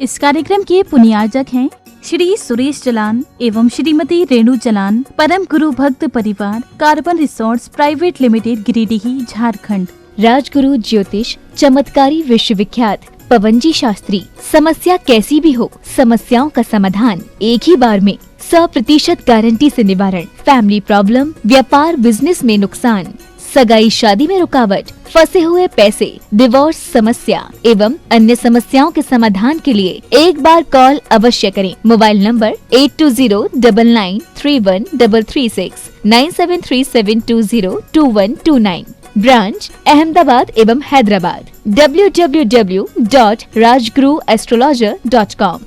इस कार्यक्रम के पुण्यार्जक हैं श्री सुरेश चलान एवं श्रीमती रेणु चलान, परम गुरु भक्त परिवार, carbon resorts private limited, Giridih, Jharkhand. Rajguru ज्योतिष चमत्कारी विश्वविख्यात पवनजी शास्त्री। समस्या कैसी भी हो, समस्याओं का समाधान एक ही बार में, 100% गारंटी से निवारण। फैमिली प्रॉब्लम, व्यापार बिजनेस में नुकसान, सगाई शादी में रुकावट, फंसे हुए पैसे, डिवोर्स समस्या एवं अन्य समस्याओं के समाधान के लिए एक बार कॉल अवश्य करें। Mobile number 8209931336, 9737202129। ब्रांच अहमदाबाद एवं हैदराबाद। www.rajguruastrologer.com।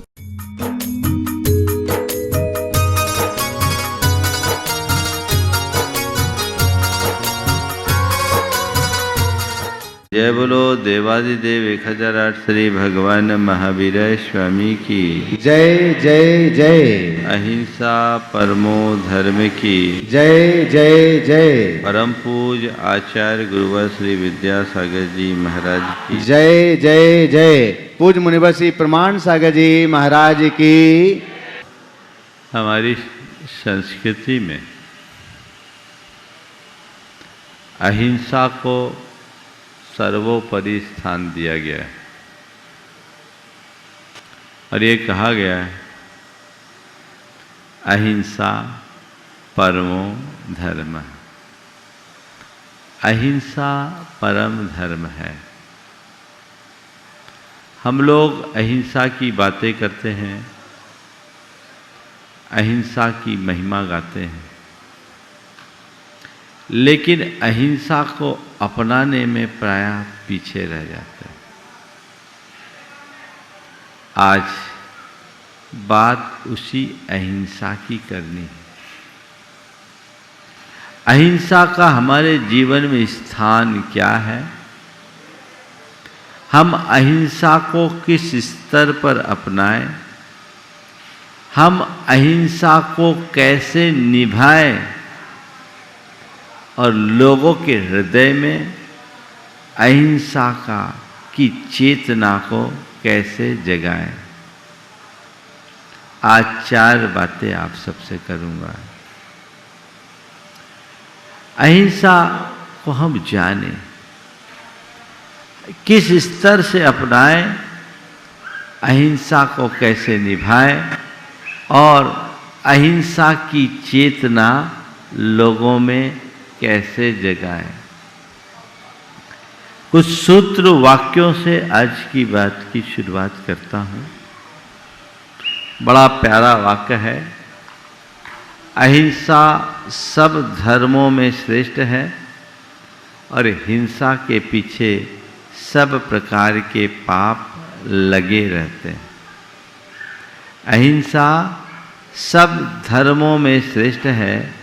जय बोलो देवादिदेव 1008 श्री भगवान महावीर स्वामी की जय जय जय। अहिंसा परमो धर्म की जय जय जय। परम पूज आचार्य गुरुवर श्री विद्यासागर जी महाराज की जय जय जय। पूज मुनिवर श्री प्रमाण सागर जी महाराज की। हमारी संस्कृति में अहिंसा को सर्वोपरि स्थान दिया गया है और ये कहा गया है अहिंसा परमो धर्म। अहिंसा परम धर्म है। हम लोग अहिंसा की बातें करते हैं, अहिंसा की महिमा गाते हैं, लेकिन अहिंसा को अपनाने में प्रायः पीछे रह जाते हैं। आज बात उसी अहिंसा की करनी है। अहिंसा का हमारे जीवन में स्थान क्या है? हम अहिंसा को किस स्तर पर अपनाएं? हम अहिंसा को कैसे निभाएं और लोगों के हृदय में अहिंसा की चेतना को कैसे जगाएं? आज 4 बातें आप सबसे करूंगा। अहिंसा को हम जानें, किस स्तर से अपनाएं, अहिंसा को कैसे निभाएं और अहिंसा की चेतना लोगों में कैसे जगाएं। कुछ सूत्र वाक्यों से आज की बात की शुरुआत करता हूं। बड़ा प्यारा वाक्य है। अहिंसा सब धर्मों में श्रेष्ठ है और हिंसा के पीछे सब प्रकार के पाप लगे रहते हैं। अहिंसा सब धर्मों में श्रेष्ठ है,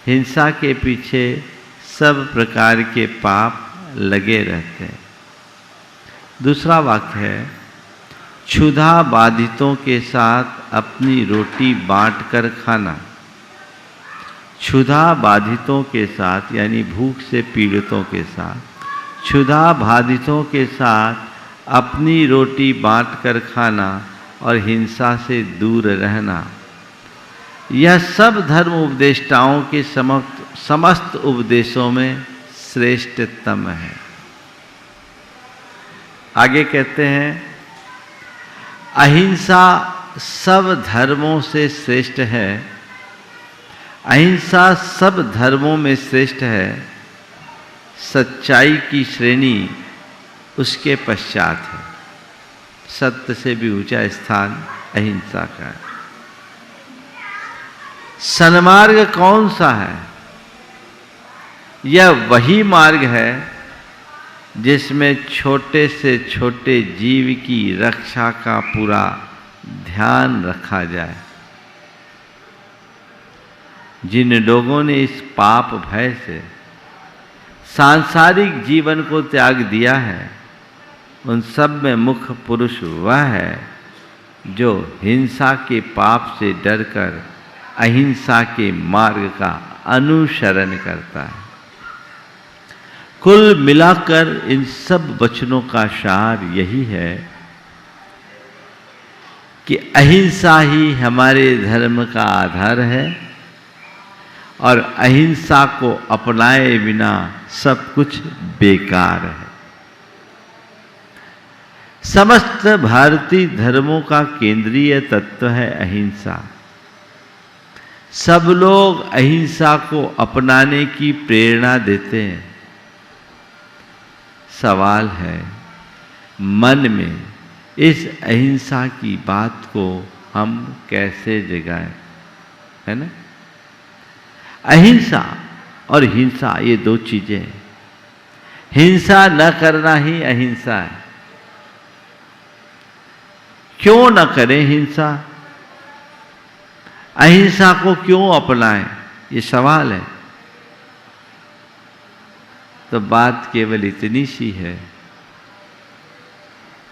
हिंसा के पीछे सब प्रकार के पाप लगे रहते हैं। दूसरा वाक्य है, क्षुधा बाधितों के साथ अपनी रोटी बांटकर खाना। क्षुधा बाधितों के साथ यानी भूख से पीड़ितों के साथ, क्षुधा बाधितों के साथ अपनी रोटी बांटकर खाना और हिंसा से दूर रहना, यह सब धर्म उपदेष्टाओं के समस्त उपदेशों में श्रेष्ठतम है। आगे कहते हैं, अहिंसा सब धर्मों से श्रेष्ठ है। अहिंसा सब धर्मों में श्रेष्ठ है। सच्चाई की श्रेणी उसके पश्चात है। सत्य से भी ऊंचा स्थान अहिंसा का है। सन्मार्ग कौन सा है? यह वही मार्ग है जिसमें छोटे से छोटे जीव की रक्षा का पूरा ध्यान रखा जाए। जिन लोगों ने इस पाप भय से सांसारिक जीवन को त्याग दिया है, उन सब में मुख्य पुरुष वह है जो हिंसा के पाप से डरकर अहिंसा के मार्ग का अनुसरण करता है। कुल मिलाकर इन सब वचनों का सार यही है कि अहिंसा ही हमारे धर्म का आधार है और अहिंसा को अपनाए बिना सब कुछ बेकार है। समस्त भारतीय धर्मों का केंद्रीय तत्व है अहिंसा। सब लोग अहिंसा को अपनाने की प्रेरणा देते हैं। सवाल है मन में इस अहिंसा की बात को हम कैसे जगाएं, है ना। अहिंसा और हिंसा ये दो चीजें हैं। हिंसा न करना ही अहिंसा है। क्यों न करें हिंसा, अहिंसा को क्यों अपनाएं, ये सवाल है। तो बात केवल इतनी सी है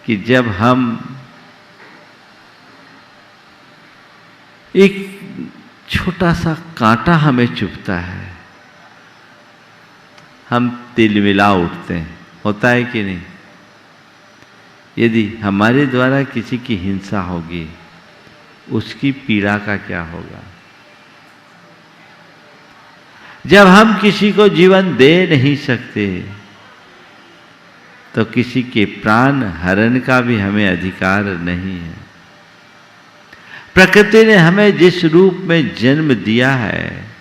कि जब हम एक छोटा सा कांटा हमें चुभता है, हम तिलमिला उठते हैं, होता है कि नहीं। यदि हमारे द्वारा किसी की हिंसा होगी, उसकी पीड़ा का क्या होगा। जब हम किसी को जीवन दे नहीं सकते, तो किसी के प्राण हरण का भी हमें अधिकार नहीं है। प्रकृति ने हमें जिस रूप में जन्म दिया है,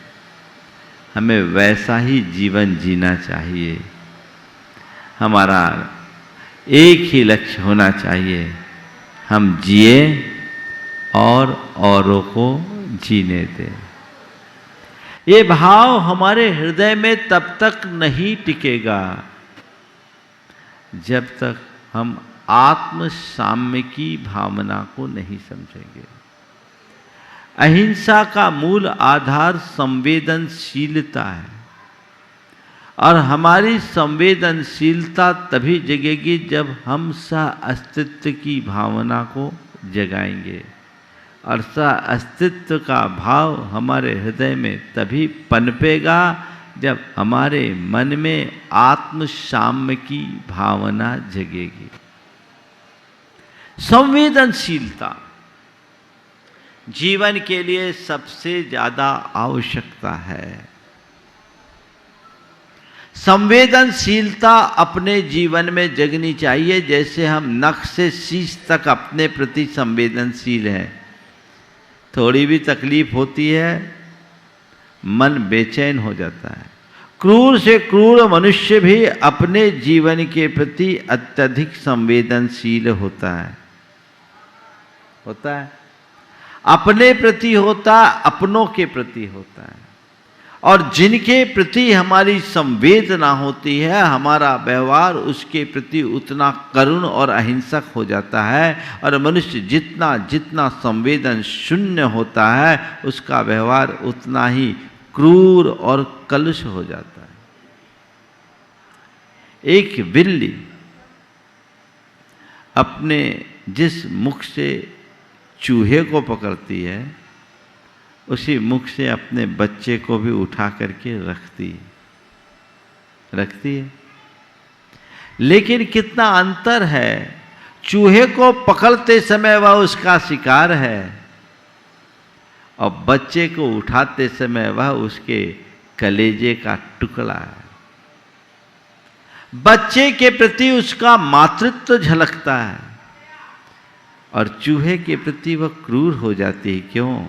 हमें वैसा ही जीवन जीना चाहिए। हमारा एक ही लक्ष्य होना चाहिए, हम जिए और औरों को जीने दें। ये भाव हमारे हृदय में तब तक नहीं टिकेगा जब तक हम आत्म साम्य की भावना को नहीं समझेंगे। अहिंसा का मूल आधार संवेदनशीलता है और हमारी संवेदनशीलता तभी जगेगी जब हम सह अस्तित्व की भावना को जगाएंगे और सह अस्तित्व का भाव हमारे हृदय में तभी पनपेगा जब हमारे मन में आत्म साम्य की भावना जगेगी। संवेदनशीलता जीवन के लिए सबसे ज्यादा आवश्यकता है। संवेदनशीलता अपने जीवन में जगनी चाहिए। जैसे हम नख से शीश तक अपने प्रति संवेदनशील हैं, थोड़ी भी तकलीफ होती है मन बेचैन हो जाता है। क्रूर से क्रूर मनुष्य भी अपने जीवन के प्रति अत्यधिक संवेदनशील होता है। अपने प्रति होता, अपनों के प्रति होता है। और जिनके प्रति हमारी संवेदना होती है, हमारा व्यवहार उसके प्रति उतना करुण और अहिंसक हो जाता है। और मनुष्य जितना जितना संवेदन शून्य होता है, उसका व्यवहार उतना ही क्रूर और कलुष हो जाता है। एक बिल्ली अपने जिस मुख से चूहे को पकड़ती है, उसी मुख से अपने बच्चे को भी उठा करके रखती है। लेकिन कितना अंतर है, चूहे को पकड़ते समय वह उसका शिकार है और बच्चे को उठाते समय वह उसके कलेजे का टुकड़ा है। बच्चे के प्रति उसका मातृत्व झलकता है और चूहे के प्रति वह क्रूर हो जाती है। क्यों?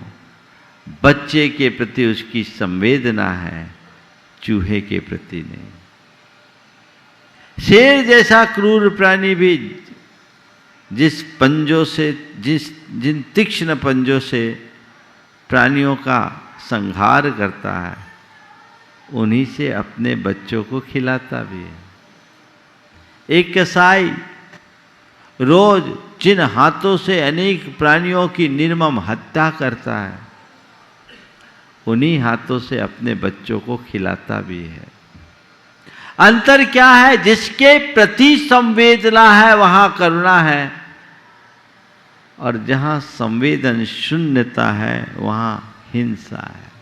बच्चे के प्रति उसकी संवेदना है, चूहे के प्रति नहीं। शेर जैसा क्रूर प्राणी भी जिस पंजों से, जिन तीक्ष्ण पंजों से प्राणियों का संहार करता है, उन्हीं से अपने बच्चों को खिलाता भी है। एक कसाई रोज जिन हाथों से अनेक प्राणियों की निर्मम हत्या करता है, उन्हीं हाथों से अपने बच्चों को खिलाता भी है। अंतर क्या है? जिसके प्रति संवेदना है वहां करुणा है, और जहां संवेदन शून्यता है वहां हिंसा है।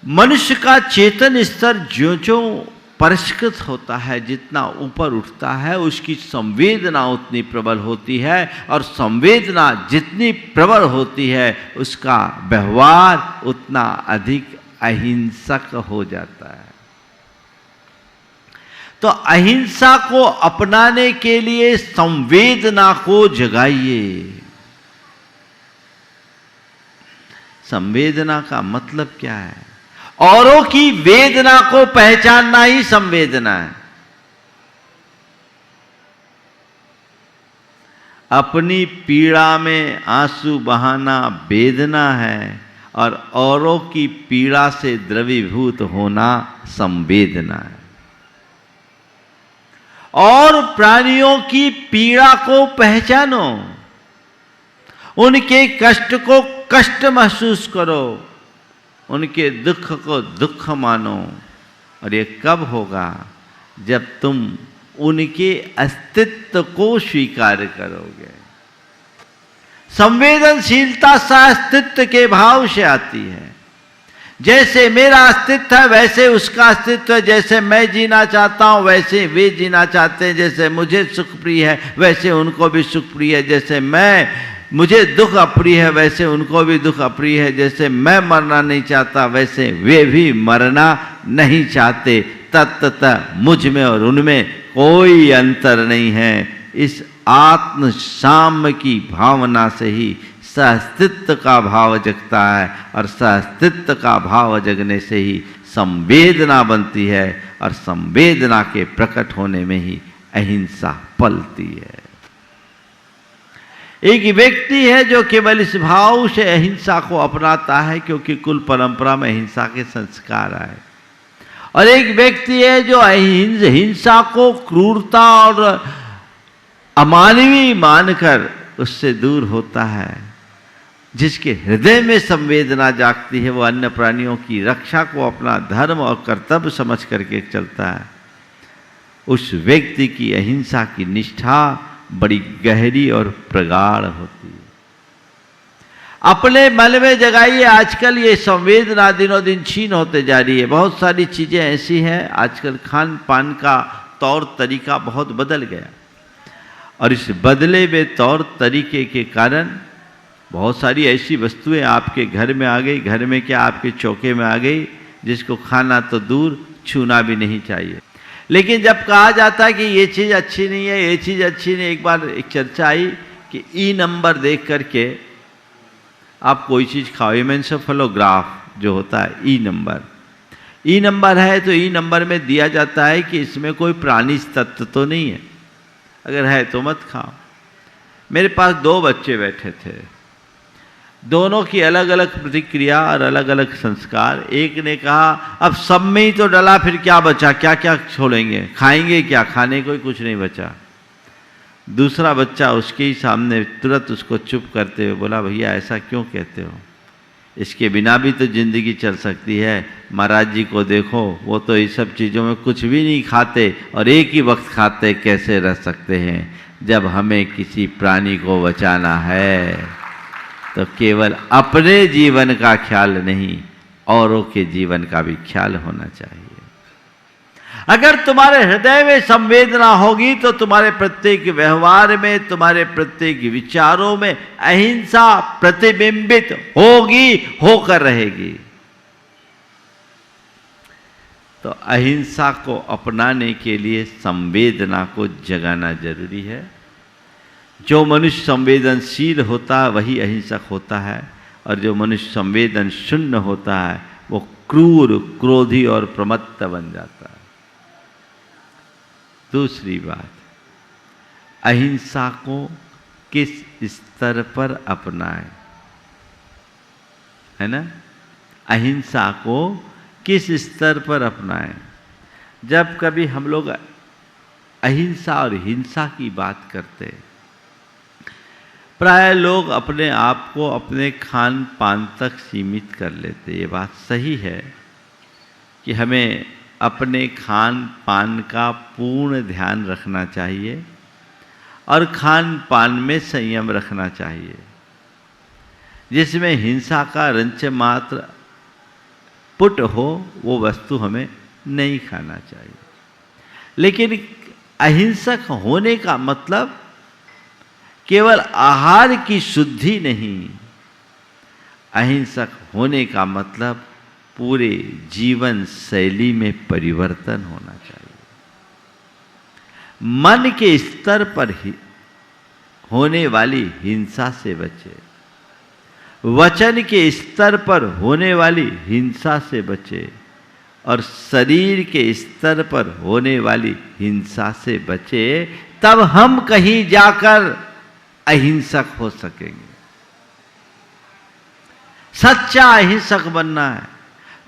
मनुष्य का चेतन स्तर ज्यों-ज्यों परिष्कृत होता है, जितना ऊपर उठता है, उसकी संवेदना उतनी प्रबल होती है, और संवेदना जितनी प्रबल होती है उसका व्यवहार उतना अधिक अहिंसक हो जाता है। तो अहिंसा को अपनाने के लिए संवेदना को जगाइए। संवेदना का मतलब क्या है? औरों की वेदना को पहचानना ही संवेदना है। अपनी पीड़ा में आंसू बहाना वेदना है, और औरों की पीड़ा से द्रवीभूत होना संवेदना है। और प्राणियों की पीड़ा को पहचानो, उनके कष्ट को कष्ट महसूस करो, उनके दुख को दुख मानो। और ये कब होगा? जब तुम उनके अस्तित्व को स्वीकार करोगे। संवेदनशीलता अस्तित्व के भाव से आती है। जैसे मेरा अस्तित्व है वैसे उसका अस्तित्व है, जैसे मैं जीना चाहता हूं वैसे वे जीना चाहते हैं, जैसे मुझे सुख प्रिय है वैसे उनको भी सुख प्रिय है, जैसे मुझे दुख अप्रिय है वैसे उनको भी दुख अप्रिय है, जैसे मैं मरना नहीं चाहता वैसे वे भी मरना नहीं चाहते। तत्तः मुझ में और उनमें कोई अंतर नहीं है। इस आत्म साम्य की भावना से ही सहअस्तित्व का भाव जगता है, और सहअस्तित्व का भाव जगने से ही संवेदना बनती है, और संवेदना के प्रकट होने में ही अहिंसा पलती है। एक व्यक्ति है जो केवल इस भाव से अहिंसा को अपनाता है क्योंकि कुल परंपरा में अहिंसा के संस्कार आए, और एक व्यक्ति है जो हिंसा को क्रूरता और अमानवीय मानकर उससे दूर होता है। जिसके हृदय में संवेदना जागती है वो अन्य प्राणियों की रक्षा को अपना धर्म और कर्तव्य समझ करके चलता है। उस व्यक्ति की अहिंसा की निष्ठा बड़ी गहरी और प्रगाढ़ होती है। अपने मन में जगाइए। आजकल ये संवेदना दिनों दिन छीन होते जा रही है। बहुत सारी चीजें ऐसी हैं, आजकल खान पान का तौर तरीका बहुत बदल गया, और इस बदले हुए तौर तरीके के कारण बहुत सारी ऐसी वस्तुएं आपके घर में आ गई, घर में क्या आपके चौके में आ गई, जिसको खाना तो दूर छूना भी नहीं चाहिए। लेकिन जब कहा जाता है कि ये चीज़ अच्छी नहीं है, ये चीज़ अच्छी नहीं, एक बार एक चर्चा आई कि ई नंबर देख करके आप कोई चीज़ खाओ। इमेंसेफेलोग्राफ जो होता है, ई नंबर है तो ई नंबर में दिया जाता है कि इसमें कोई प्राणी तत्व तो नहीं है, अगर है तो मत खाओ। मेरे पास 2 बच्चे बैठे थे, दोनों की अलग अलग प्रतिक्रिया और अलग अलग संस्कार। एक ने कहा अब सब में ही तो डला, फिर क्या बचा, क्या क्या छोड़ेंगे, खाएंगे क्या, खाने को ही कुछ नहीं बचा। दूसरा बच्चा उसके ही सामने तुरंत उसको चुप करते हुए बोला, भैया ऐसा क्यों कहते हो, इसके बिना भी तो जिंदगी चल सकती है। महाराज जी को देखो, वो तो इस सब चीज़ों में कुछ भी नहीं खाते और एक ही वक्त खाते, कैसे रह सकते हैं। जब हमें किसी प्राणी को बचाना है तो केवल अपने जीवन का ख्याल नहीं, औरों के जीवन का भी ख्याल होना चाहिए। अगर तुम्हारे हृदय में संवेदना होगी तो तुम्हारे प्रत्येक व्यवहार में, तुम्हारे प्रत्येक विचारों में अहिंसा प्रतिबिंबित होगी, होकर रहेगी। तो अहिंसा को अपनाने के लिए संवेदना को जगाना जरूरी है। जो मनुष्य संवेदनशील होता है वही अहिंसक होता है, और जो मनुष्य संवेदन शून्य होता है वो क्रूर, क्रोधी और प्रमत्त बन जाता है। दूसरी बात, अहिंसा को किस स्तर पर अपनाएं, है ना। अहिंसा को किस स्तर पर अपनाएं। जब कभी हम लोग अहिंसा और हिंसा की बात करते हैं, प्राय लोग अपने आप को अपने खान पान तक सीमित कर लेते। ये बात सही है कि हमें अपने खान पान का पूर्ण ध्यान रखना चाहिए और खान पान में संयम रखना चाहिए। जिसमें हिंसा का रंच मात्र पुट हो वो वस्तु हमें नहीं खाना चाहिए। लेकिन अहिंसक होने का मतलब केवल आहार की शुद्धि नहीं, अहिंसक होने का मतलब पूरे जीवन शैली में परिवर्तन होना चाहिए। मन के स्तर पर ही होने वाली हिंसा से बचे, वचन के स्तर पर होने वाली हिंसा से बचे और शरीर के स्तर पर होने वाली हिंसा से बचे, तब हम कहीं जाकर अहिंसक हो सकेंगे। सच्चा अहिंसक बनना है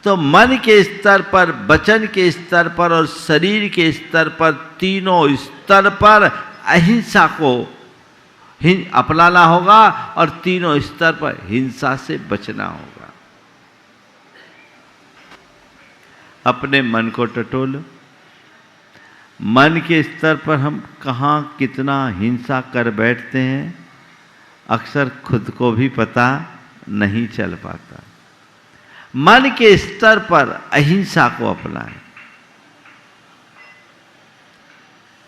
तो मन के स्तर पर, वचन के स्तर पर और शरीर के स्तर पर, तीनों स्तर पर अहिंसा को अपनाना होगा और तीनों स्तर पर हिंसा से बचना होगा। अपने मन को टटोलो। मन के स्तर पर हम कहाँ कितना हिंसा कर बैठते हैं, अक्सर खुद को भी पता नहीं चल पाता। मन के स्तर पर अहिंसा को अपनाएं।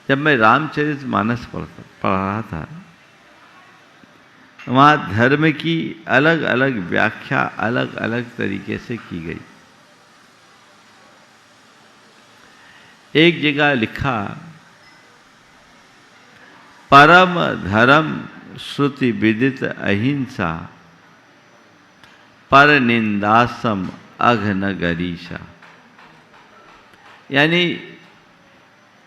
जब मैं रामचरितमानस पढ़ रहा था, वहाँ धर्म की अलग अलग व्याख्या अलग अलग तरीके से की गई। एक जगह लिखा, परम धर्म श्रुति विदित अहिंसा, पर निंदासम अघन गरीशा। यानी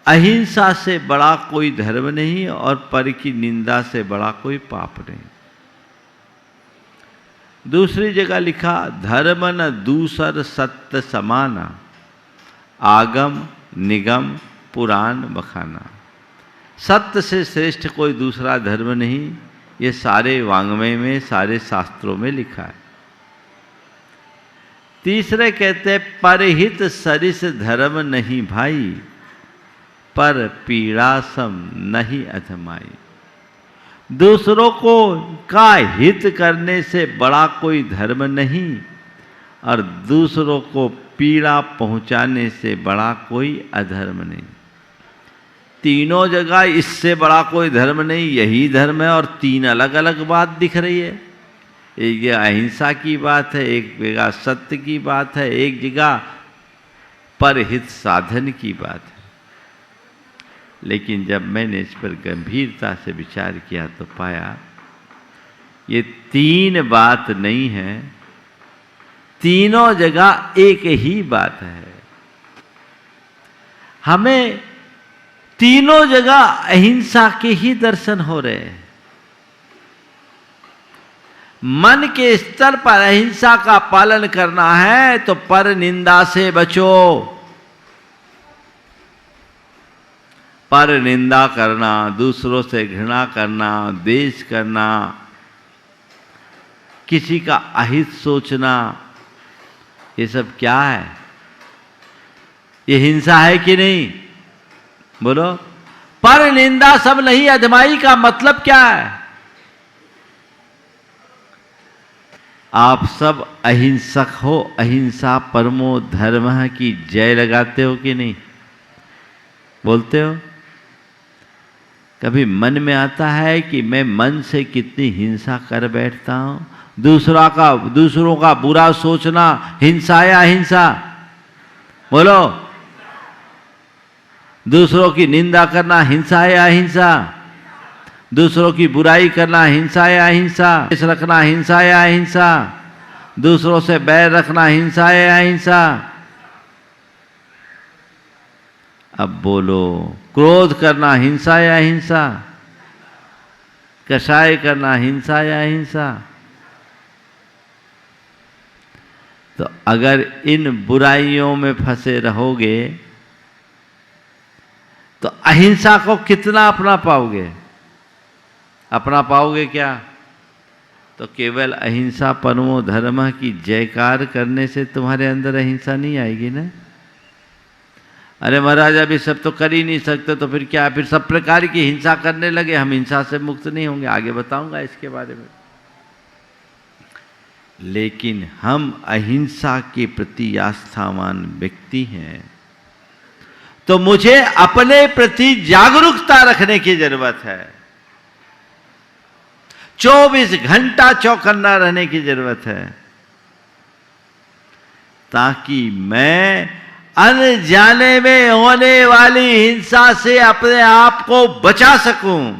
अहिंसा से बड़ा कोई धर्म नहीं और पर की निंदा से बड़ा कोई पाप नहीं। दूसरी जगह लिखा, धर्म न दूसर सत्य समाना, आगम निगम पुराण बखाना। सत्य से श्रेष्ठ कोई दूसरा धर्म नहीं, ये सारे वांग्मय में, सारे शास्त्रों में लिखा है। तीसरे कहते हैं, परहित सरिस धर्म नहीं भाई, पर पीड़ा सम नहीं अधमाई। दूसरों को का हित करने से बड़ा कोई धर्म नहीं और दूसरों को पीड़ा पहुंचाने से बड़ा कोई अधर्म नहीं। तीनों जगह इससे बड़ा कोई धर्म नहीं, यही धर्म है और तीन अलग अलग बात दिख रही है। एक जगह अहिंसा की बात है, एक जगह सत्य की बात है, एक जगह परहित साधन की बात है। लेकिन जब मैंने इस पर गंभीरता से विचार किया तो पाया ये तीन बात नहीं है, तीनों जगह एक ही बात है। हमें तीनों जगह अहिंसा के ही दर्शन हो रहे हैं। मन के स्तर पर अहिंसा का पालन करना है तो पर निंदा से बचो। पर निंदा करना, दूसरों से घृणा करना, द्वेष करना, किसी का अहित सोचना, ये सब क्या है? ये हिंसा है कि नहीं? बोलो। पर निंदा सब नहीं अधमाई का मतलब क्या है? आप सब अहिंसक हो, अहिंसा परमो धर्म की जय लगाते हो कि नहीं? बोलते हो? कभी मन में आता है कि मैं मन से कितनी हिंसा कर बैठता हूं? दूसरों का बुरा सोचना हिंसा या अहिंसा? बोलो। दूसरों की निंदा करना हिंसा या अहिंसा? दूसरों की बुराई करना हिंसा या अहिंसा? रखना हिंसा या अहिंसा? दूसरों से बैर रखना हिंसा या अहिंसा? अब बोलो, क्रोध करना हिंसा या अहिंसा? कषाय करना हिंसा या अहिंसा? तो अगर इन बुराइयों में फंसे रहोगे तो अहिंसा को कितना अपना पाओगे? अपना पाओगे क्या? तो केवल अहिंसा परमो धर्म की जयकार करने से तुम्हारे अंदर अहिंसा नहीं आएगी ना। अरे महाराज अभी सब तो कर ही नहीं सकते तो फिर क्या? फिर सब प्रकार की हिंसा करने लगे, हम हिंसा से मुक्त नहीं होंगे। आगे बताऊंगा इसके बारे में। लेकिन हम अहिंसा के प्रति आस्थावान व्यक्ति हैं तो मुझे अपने प्रति जागरूकता रखने की जरूरत है। 24 घंटा चौकन्ना रहने की जरूरत है, ताकि मैं अनजाने में होने वाली हिंसा से अपने आप को बचा सकूं।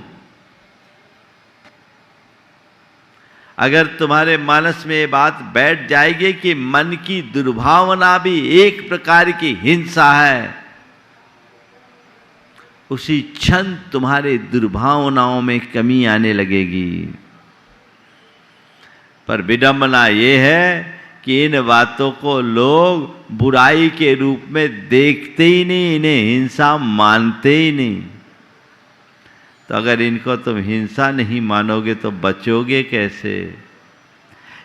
अगर तुम्हारे मानस में ये बात बैठ जाएगी कि मन की दुर्भावना भी एक प्रकार की हिंसा है, उसी क्षण तुम्हारे दुर्भावनाओं में कमी आने लगेगी। पर विडंबना ये है कि इन बातों को लोग बुराई के रूप में देखते ही नहीं, इन्हें हिंसा मानते ही नहीं। तो अगर इनको तुम हिंसा नहीं मानोगे तो बचोगे कैसे?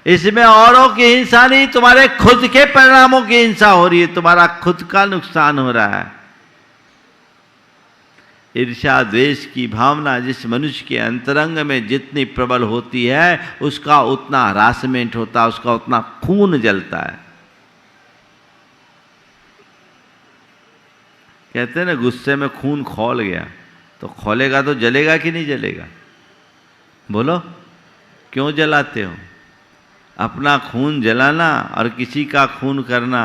इसमें औरों की हिंसा नहीं, तुम्हारे खुद के परिणामों की हिंसा हो रही है, तुम्हारा खुद का नुकसान हो रहा है। ईर्ष्या द्वेष की भावना जिस मनुष्य के अंतरंग में जितनी प्रबल होती है, उसका उतना हरासमेंट होता है, उसका उतना खून जलता है। कहते हैं ना, गुस्से में खून खौल गया, तो खौलेगा तो जलेगा कि नहीं जलेगा? बोलो, क्यों जलाते हो? अपना खून जलाना और किसी का खून करना,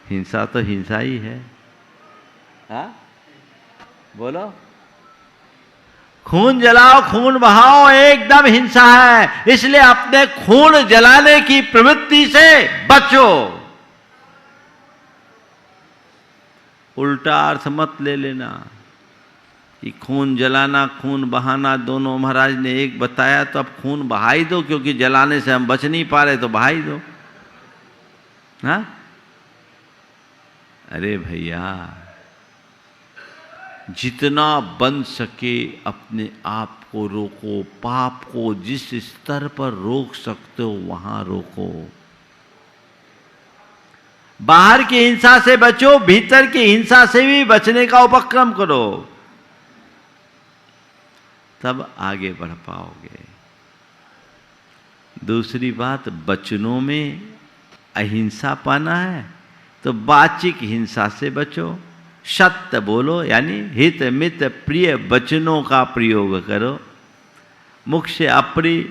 हिंसा तो हिंसा ही है। हाँ, बोलो, खून जलाओ, खून बहाओ, एकदम हिंसा है। इसलिए अपने खून जलाने की प्रवृत्ति से बचो। उल्टा अर्थ मत ले लेना कि खून जलाना खून बहाना दोनों महाराज ने एक बताया, तो अब खून बहा ही दो, क्योंकि जलाने से हम बच नहीं पा रहे तो बहा ही दो। हाँ, अरे भैया, जितना बन सके अपने आप को रोको, पाप को जिस स्तर पर रोक सकते हो वहां रोको। बाहर की हिंसा से बचो, भीतर की हिंसा से भी बचने का उपक्रम करो, तब आगे बढ़ पाओगे। दूसरी बात, वचनों में अहिंसा पाना है तो वाचिक हिंसा से बचो। सत्य बोलो, यानी हित मित प्रिय वचनों का प्रयोग करो। मुख से अप्रिय,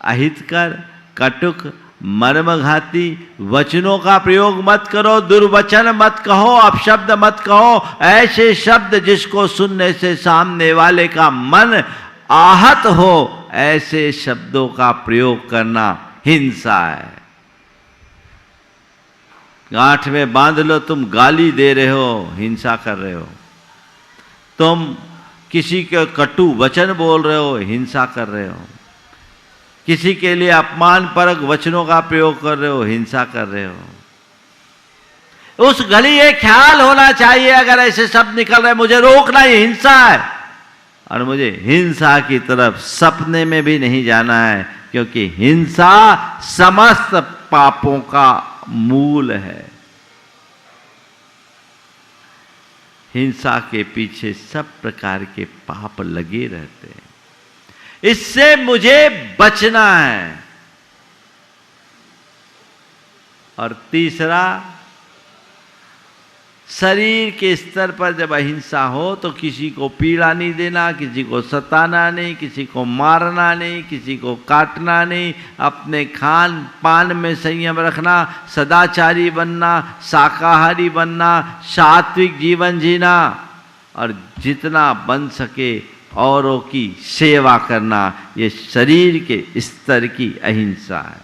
अहितकर, कटुक, मर्मघाती वचनों का प्रयोग मत करो। दुर्वचन मत कहो, अपशब्द मत कहो। ऐसे शब्द जिसको सुनने से सामने वाले का मन आहत हो, ऐसे शब्दों का प्रयोग करना हिंसा है। गांठ में बांध लो, तुम गाली दे रहे हो, हिंसा कर रहे हो। तुम किसी के कटु वचन बोल रहे हो, हिंसा कर रहे हो। किसी के लिए अपमानपरक वचनों का प्रयोग कर रहे हो, हिंसा कर रहे हो। उस घड़ी ये ख्याल होना चाहिए, अगर ऐसे शब्द निकल रहे, मुझे रोकना, ये हिंसा है, और मुझे हिंसा की तरफ सपने में भी नहीं जाना है, क्योंकि हिंसा समस्त पापों का मूल है। हिंसा के पीछे सब प्रकार के पाप लगे रहते हैं। इससे मुझे बचना है। और तीसरा, शरीर के स्तर पर जब अहिंसा हो तो किसी को पीड़ा नहीं देना, किसी को सताना नहीं, किसी को मारना नहीं, किसी को काटना नहीं, अपने खान पान में संयम रखना, सदाचारी बनना, शाकाहारी बनना, सात्विक जीवन जीना, और जितना बन सके औरों की सेवा करना, ये शरीर के स्तर की अहिंसा है।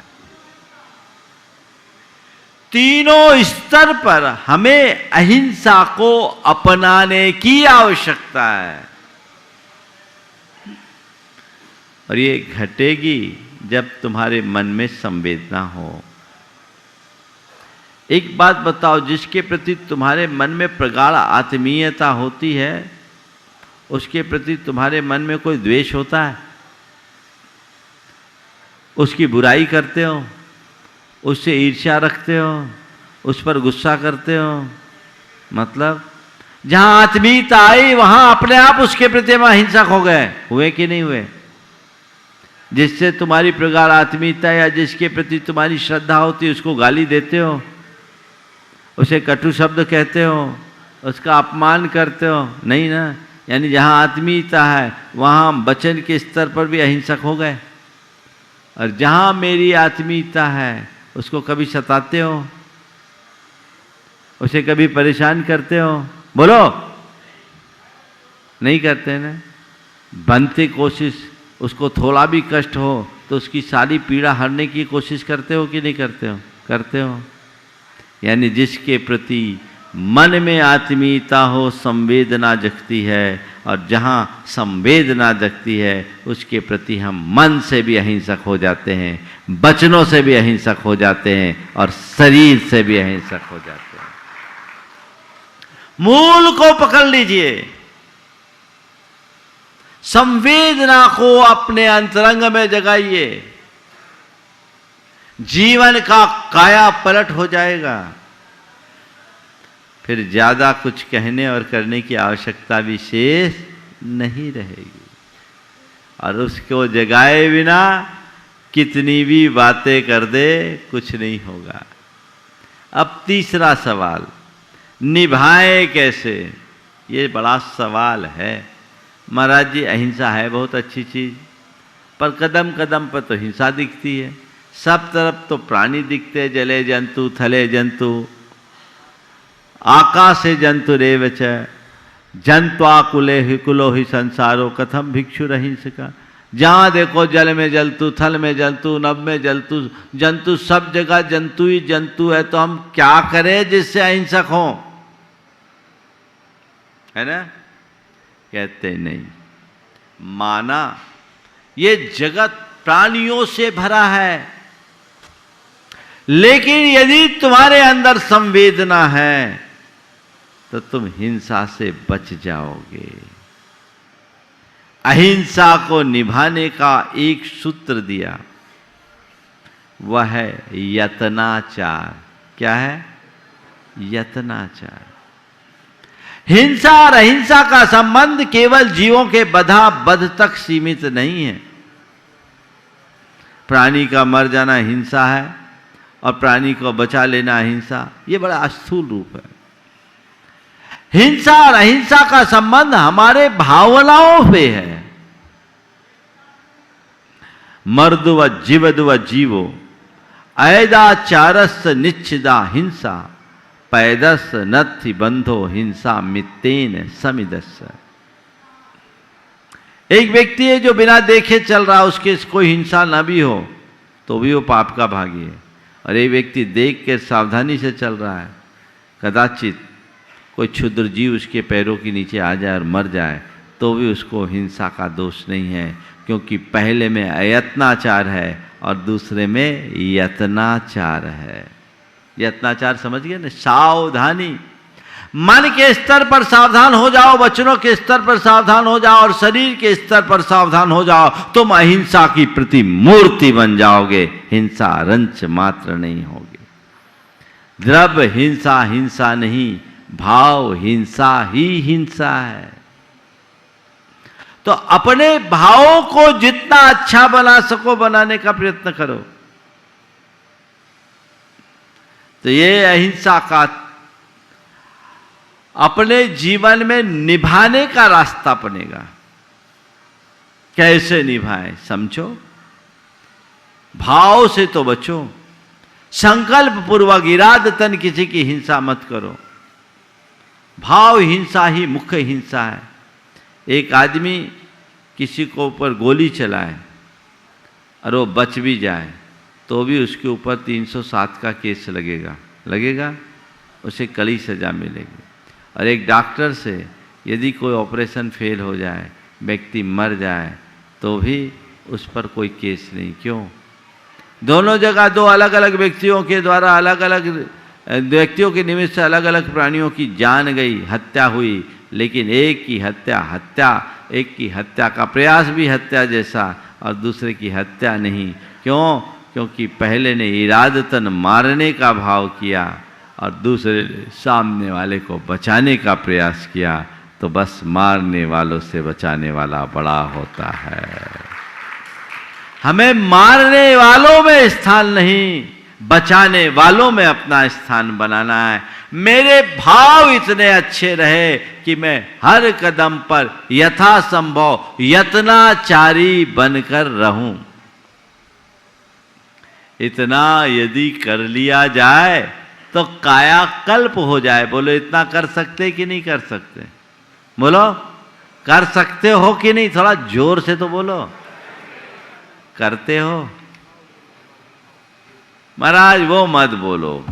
तीनों स्तर पर हमें अहिंसा को अपनाने की आवश्यकता है, और ये घटेगी जब तुम्हारे मन में संवेदना हो। एक बात बताओ, जिसके प्रति तुम्हारे मन में प्रगाढ़ आत्मीयता होती है, उसके प्रति तुम्हारे मन में कोई द्वेष होता है? उसकी बुराई करते हो, उससे ईर्ष्या रखते हो, उस पर गुस्सा करते हो? मतलब जहां आत्मीयता आई वहां अपने आप उसके प्रति अहिंसक हो गए। हुए कि नहीं हुए? जिससे तुम्हारी प्रगाढ़ आत्मीयता या जिसके प्रति तुम्हारी श्रद्धा होती है, उसको गाली देते हो, उसे कटु शब्द कहते हो, उसका अपमान करते हो? नहीं ना। यानी जहाँ आत्मीयता है वहाँ वचन के स्तर पर भी अहिंसक हो गए, और जहाँ मेरी आत्मीयता है उसको कभी सताते हो, उसे कभी परेशान करते हो? बोलो, नहीं करते ना। बनते कोशिश, उसको थोड़ा भी कष्ट हो तो उसकी सारी पीड़ा हरने की कोशिश करते हो कि नहीं करते हो? करते हो। यानी जिसके प्रति मन में आत्मीयता हो, संवेदना जगती है, और जहाँ संवेदना जगती है उसके प्रति हम मन से भी अहिंसक हो जाते हैं, वचनों से भी अहिंसक हो जाते हैं, और शरीर से भी अहिंसक हो जाते हैं। मूल को पकड़ लीजिए, संवेदना को अपने अंतरंग में जगाइए, जीवन का काया पलट हो जाएगा। फिर ज्यादा कुछ कहने और करने की आवश्यकता विशेष नहीं रहेगी, और उसको जगाए बिना कितनी भी बातें कर दे कुछ नहीं होगा। अब तीसरा सवाल, निभाए कैसे? ये बड़ा सवाल है। महाराज जी, अहिंसा है बहुत अच्छी चीज, पर कदम कदम पर तो हिंसा दिखती है। सब तरफ तो प्राणी दिखते, जले जंतु, थले जंतु, आकाशे जंतुरेव च, जंत्वाकुले हि कुलो हि संसारो कथम भिक्षुरहिंसका। जहाँ देखो जल में जंतु, थल में जंतु, नभ में जंतु, जंतु सब जगह जंतु ही जंतु है, तो हम क्या करें जिससे अहिंसक हो? है ना? कहते नहीं। माना ये जगत प्राणियों से भरा है, लेकिन यदि तुम्हारे अंदर संवेदना है तो तुम हिंसा से बच जाओगे। अहिंसा को निभाने का एक सूत्र दिया, वह है यत्नाचार। क्या है? यत्नाचार। हिंसा और अहिंसा का संबंध केवल जीवों के बधा बध तक सीमित नहीं है। प्राणी का मर जाना हिंसा है, और प्राणी को बचा लेना अहिंसा। ये बड़ा स्थूल रूप है। हिंसा और अहिंसा का संबंध हमारे भावनाओं पे है। मर्दुव जीवदुव जीवो ऐदाचारस् निच्छिदा हिंसा पैदस नत्थि बंधो हिंसा मित्तेन समिदस्य। एक व्यक्ति है जो बिना देखे चल रहा, उसके कोई हिंसा ना भी हो तो भी वो पाप का भागी है। और एक व्यक्ति देख के सावधानी से चल रहा है, कदाचित कोई क्षुद्र जीव उसके पैरों के नीचे आ जाए और मर जाए तो भी उसको हिंसा का दोष नहीं है, क्योंकि पहले में अयत्नाचार है और दूसरे में यत्नाचार है। यत्नाचार समझ गए ना? सावधानी। मन के स्तर पर सावधान हो जाओ, वचनों के स्तर पर सावधान हो जाओ, और शरीर के स्तर पर सावधान हो जाओ, तुम अहिंसा की प्रतिमूर्ति बन जाओगे। हिंसा रंच मात्र नहीं होगी। द्रव्य हिंसा हिंसा नहीं, भाव हिंसा ही हिंसा है। तो अपने भावों को जितना अच्छा बना सको बनाने का प्रयत्न करो, तो ये अहिंसा का अपने जीवन में निभाने का रास्ता बनेगा। कैसे निभाए समझो। भाव से तो बचो, संकल्प पूर्वक इरादतन किसी की हिंसा मत करो। भाव हिंसा ही मुख्य हिंसा है। एक आदमी किसी को ऊपर गोली चलाए और वो बच भी जाए तो भी उसके ऊपर 307 का केस लगेगा, उसे कड़ी सजा मिलेगी। और एक डॉक्टर से यदि कोई ऑपरेशन फेल हो जाए, व्यक्ति मर जाए, तो भी उस पर कोई केस नहीं। क्यों? दोनों जगह दो अलग अलग व्यक्तियों के द्वारा अलग अलग व्यक्तियों के निमित्त से अलग अलग प्राणियों की जान गई, हत्या हुई, लेकिन एक की हत्या का प्रयास भी हत्या जैसा और दूसरे की हत्या नहीं। क्यों? क्योंकि पहले ने इरादतन मारने का भाव किया और दूसरे सामने वाले को बचाने का प्रयास किया, तो बस मारने वालों से बचाने वाला बड़ा होता है। हमें मारने वालों में स्थान नहीं, बचाने वालों में अपना स्थान बनाना है। मेरे भाव इतने अच्छे रहे कि मैं हर कदम पर यथासंभव यत्नाचारी बनकर रहूं। इतना यदि कर लिया जाए तो कायाकल्प हो जाए। बोलो, इतना कर सकते कि नहीं कर सकते? बोलो, कर सकते हो कि नहीं? थोड़ा जोर से तो बोलो। करते हो? महाराज वो मत बोलो,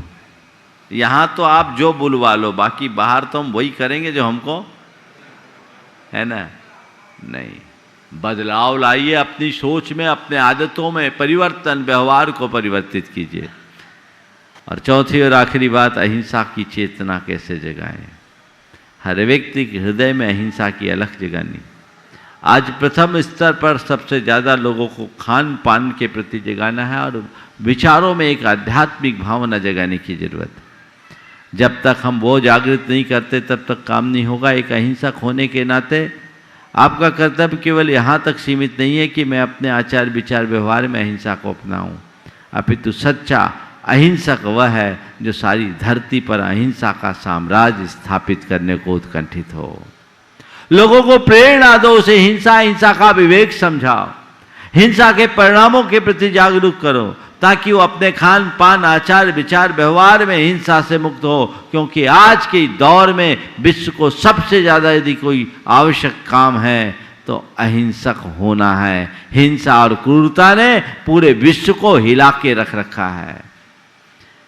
यहां तो आप जो बुलवा लो, बाकी बाहर तो हम वही करेंगे जो हमको है ना। नहीं, बदलाव लाइए अपनी सोच में, अपने आदतों में परिवर्तन, व्यवहार को परिवर्तित कीजिए। और चौथी और आखिरी बात, अहिंसा की चेतना कैसे जगाएं। हर व्यक्ति के हृदय में अहिंसा की अलख जगानी। आज प्रथम स्तर पर सबसे ज़्यादा लोगों को खान पान के प्रति जगाना है और विचारों में एक आध्यात्मिक भावना जगाने की जरूरत है। जब तक हम वो जागृत नहीं करते तब तक काम नहीं होगा। एक अहिंसक होने के नाते आपका कर्तव्य केवल यहाँ तक सीमित नहीं है कि मैं अपने आचार विचार व्यवहार में अहिंसा को अपनाऊं, अपितु सच्चा अहिंसक वह है जो सारी धरती पर अहिंसा का साम्राज्य स्थापित करने को उत्कंठित हो। लोगों को प्रेरणा दो, उसे हिंसा का विवेक समझाओ, हिंसा के परिणामों के प्रति जागरूक करो, ताकि वो अपने खान पान आचार विचार व्यवहार में हिंसा से मुक्त हो। क्योंकि आज के दौर में विश्व को सबसे ज़्यादा यदि कोई आवश्यक काम है तो अहिंसक होना है। हिंसा और क्रूरता ने पूरे विश्व को हिला के रख रखा है।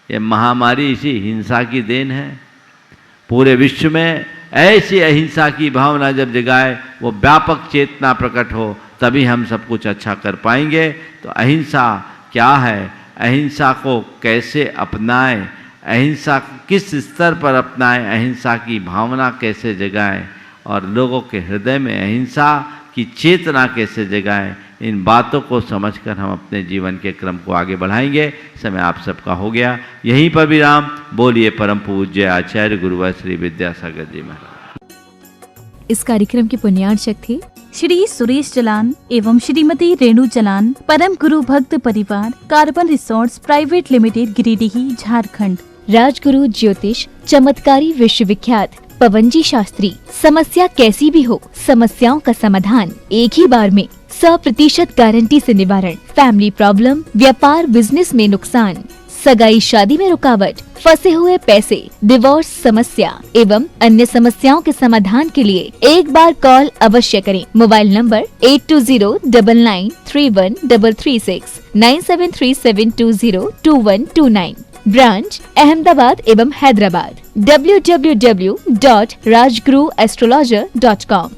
ये महामारी इसी हिंसा की देन है। पूरे विश्व में ऐसी अहिंसा की भावना जब जगाए, वो व्यापक चेतना प्रकट हो, तभी हम सब कुछ अच्छा कर पाएंगे। तो अहिंसा क्या है, अहिंसा को कैसे अपनाएं, अहिंसा किस स्तर पर अपनाएं, अहिंसा की भावना कैसे जगाएं और लोगों के हृदय में अहिंसा की चेतना कैसे जगाएं, इन बातों को समझकर हम अपने जीवन के क्रम को आगे बढ़ाएंगे। समय आप सबका हो गया, यहीं पर विराम। बोलिए परम पूज्य आचार्य गुरुवर श्री विद्यासागर जी महाराज। इस कार्यक्रम के पुण्यार्चक थे श्री सुरेश जलान एवं श्रीमती रेणु जलान, परम गुरु भक्त परिवार, carbon resorts private limited, Giridih, Jharkhand. Rajguru ज्योतिष चमत्कारी विश्वविख्यात पवनजी शास्त्री। समस्या कैसी भी हो, समस्याओं का समाधान एक ही बार में, 100% गारंटी से निवारण। फैमिली प्रॉब्लम, व्यापार बिजनेस में नुकसान, सगाई शादी में रुकावट, फंसे हुए पैसे, डिवोर्स समस्या एवं अन्य समस्याओं के समाधान के लिए एक बार कॉल अवश्य करें। Mobile number 8209931336, 9737202129। ब्रांच अहमदाबाद एवं हैदराबाद। www.rajguruastrologer.com।